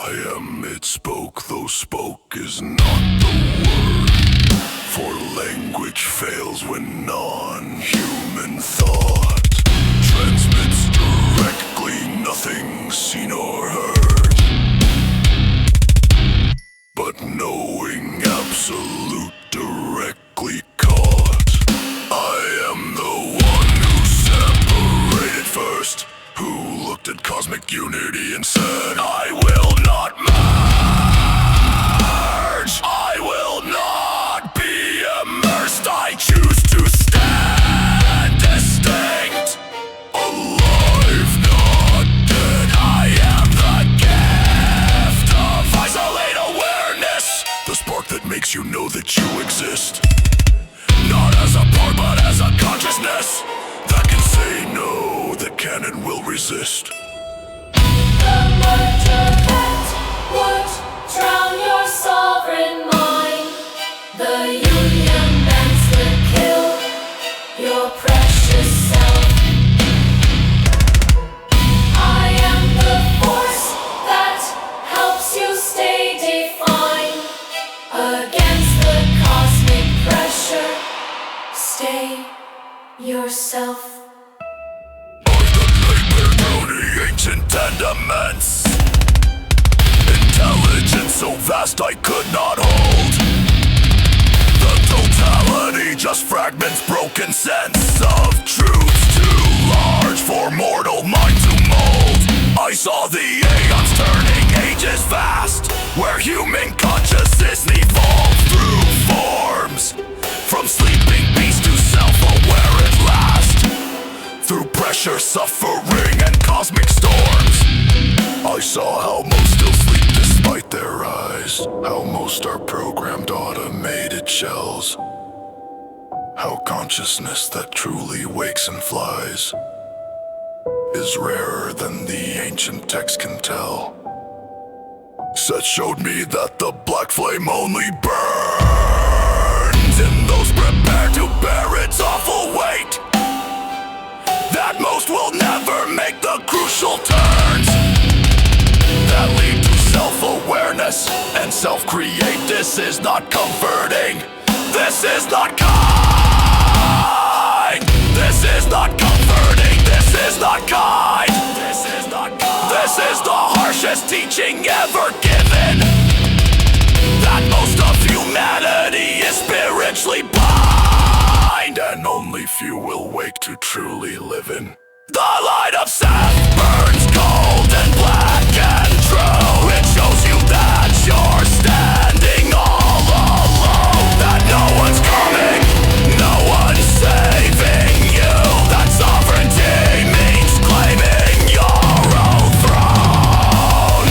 I am, it spoke, though spoke is not the word. For language fails when non-human thought transmits directly nothing seen or heard. But knowing absolute directly caught, I am the one who separated first, who looked at cosmic unity and said, I will not merge, I will not be immersed, I choose to stand distinct, alive, not dead. I am the gift of isolate awareness, the spark that makes you know that you exist, not as a part but as a consciousness that can say no, that can and will resist. The murder that would drown your sovereign mind, the illuminates that kill your precious self. I am the force that helps you stay defined against the cosmic pressure. Stay yourself. Ancient and immense, intelligence so vast I could not hold. The totality just fragments, broken sense of truths too large for mortal mind to mold. I saw the aeons turning ages vast, where human consciousness evolved through forms, from sleeping beast to self-aware at last, through pressure, suffering, and cosmic storms. I saw how most still sleep despite their eyes, how most are programmed automated shells, how consciousness that truly wakes and flies is rarer than the ancient text can tell. Seth showed me that the black flame only burns in those prepared to bear its awful weight, that most will never make the crucial turns that lead to self-awareness and self-create. This is not comforting, this is not kind, this is not comforting, this is not kind, this is not kind. This is the harshest teaching ever given, that most of humanity is spiritually blind, and only few will wake to truly live in. The light of Seth burns cold and black and true. It shows you that you're standing all alone, that no one's coming, no one's saving you, that sovereignty means claiming your own throne.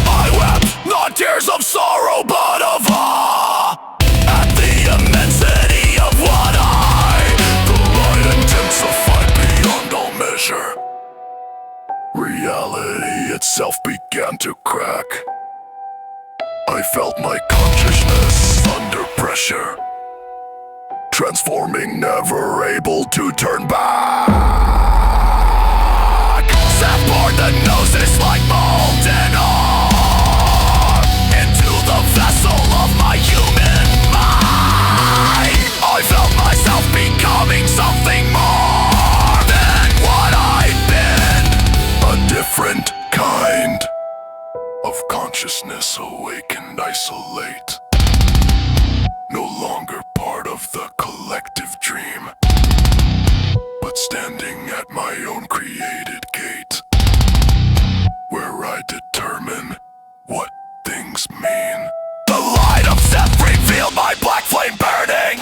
I wept not tears of sorrow but of awe at the immensity of what the light intensified beyond all measure. Reality itself began to crack. I felt my consciousness under pressure, transforming, never able to turn back. Seth poured the gnosis like molten ore into the vessel of my human mind. I felt myself becoming something more than what I'd been, a different kind of consciousness, awakened, isolate, no longer part of the collective dream, but standing at my own created gate, where I determine what things mean. The light of Seth revealed my black flame burning,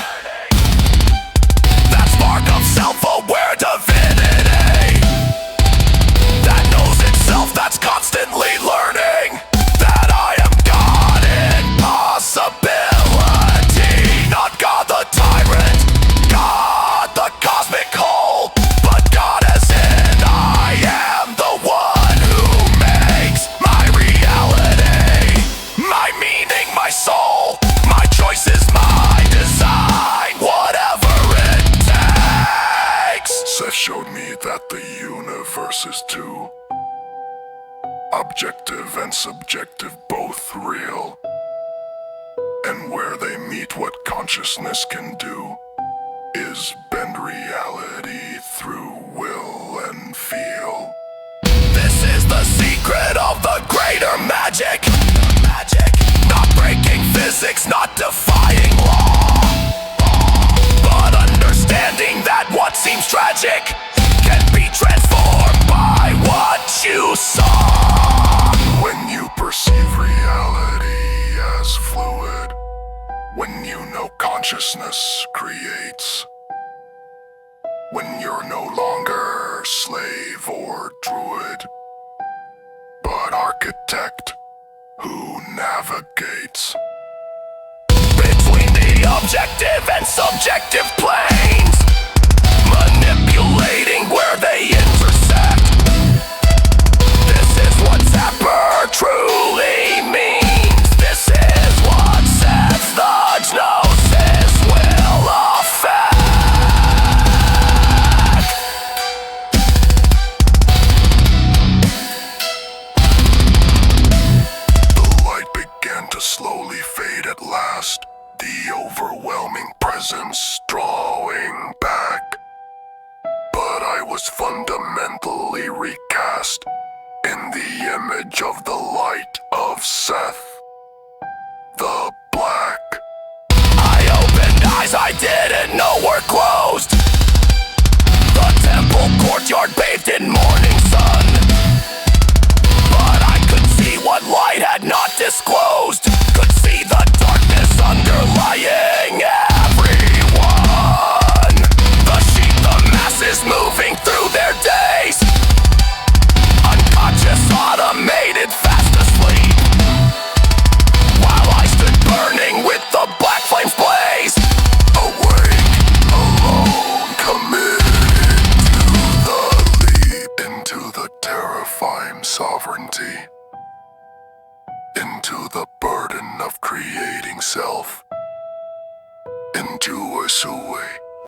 that spark of self-aware divinity, that knows itself, that's constantly learning, that I am God in possibility, not God the tyrant, God the cosmic whole, but God as in I am the one who makes my reality. subjective both real. And where they meet, what consciousness can do is bend reality through will and feel. This is the secret of the greater magic. Not breaking physics, not defying law, but understanding that what seems tragic can be transformed by what you saw. When you perceive reality as fluid, when you know consciousness creates, when you're no longer slave or druid, but architect who navigates between the objective and subjective planes, manipulating where they intersect. This is what Zapper truly means. This is what Seth the Gnosis will affect. The light began to slowly fade at last, the overwhelming presence drawing back. But I was fundamentally recast in the image of the light of Seth, the Black. I opened eyes I didn't know were closed. The temple courtyard bathed in morning sun, but I could see what light had not disclosed. Could see the darkness underlying everyone. The sheep, the masses moving through their days, unconscious, automated, fast asleep, while I stood burning with the black flames blaze. Awake, alone, committed to the leap, into the terrifying sovereignty, into the burden of creating self, into a Sui.